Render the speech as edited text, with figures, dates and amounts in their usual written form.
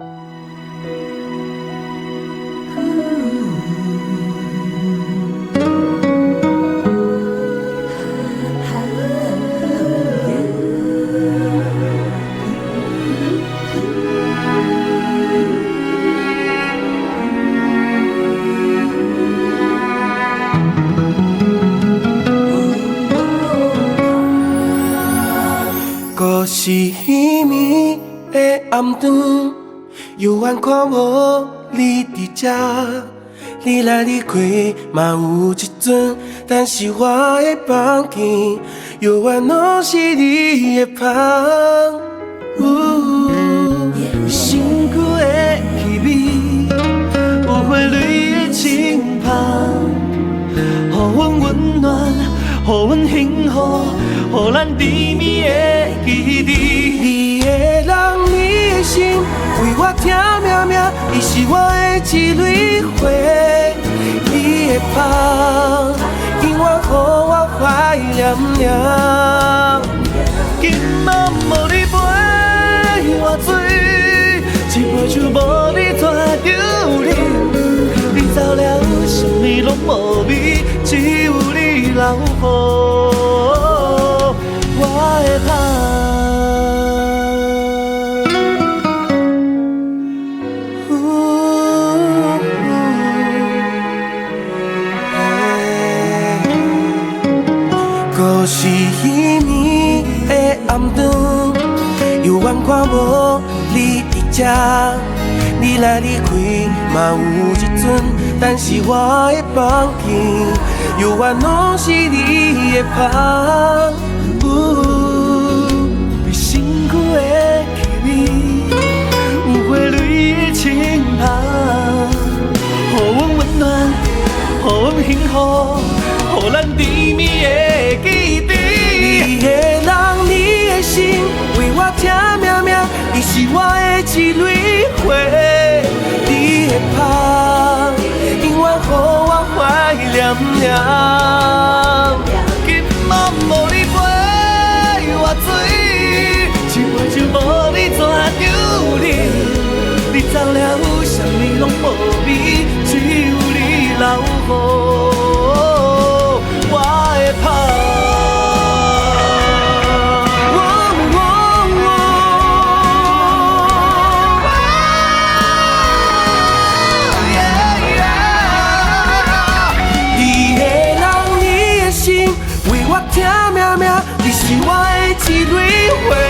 故是稀暝的暗顿，犹原看无你伫这，你来你去嘛有一阵，但是我的房间犹原拢是你的香。身躯的气味，有花蕊的清香，予阮温暖，予阮幸福，予咱甜蜜的记忆。你的人，你的心，为我听命命，伊是我的一蕊花。你的香，永远予我怀念念。今晚无你陪我醉，一杯酒无你怎丢脸？你走了，什么拢无味，只有你留予我的香。故事稀暝的暗顿，犹原看无你伫这，你来你去嘛有一阵，但是我的房间犹原拢是你的香。你身躯的气味，有花蕊的清香，予阮温暖，予阮幸福，予咱甜蜜的记忆。你的人，你的心，为我听命命，伊是我的一蕊花。你的香，永远予我怀念念。今晚无你陪我醉，一杯酒无你怎丢脸？你走了，啥物拢无味，只有你留予我的香。听命命，你是我的一蕊花。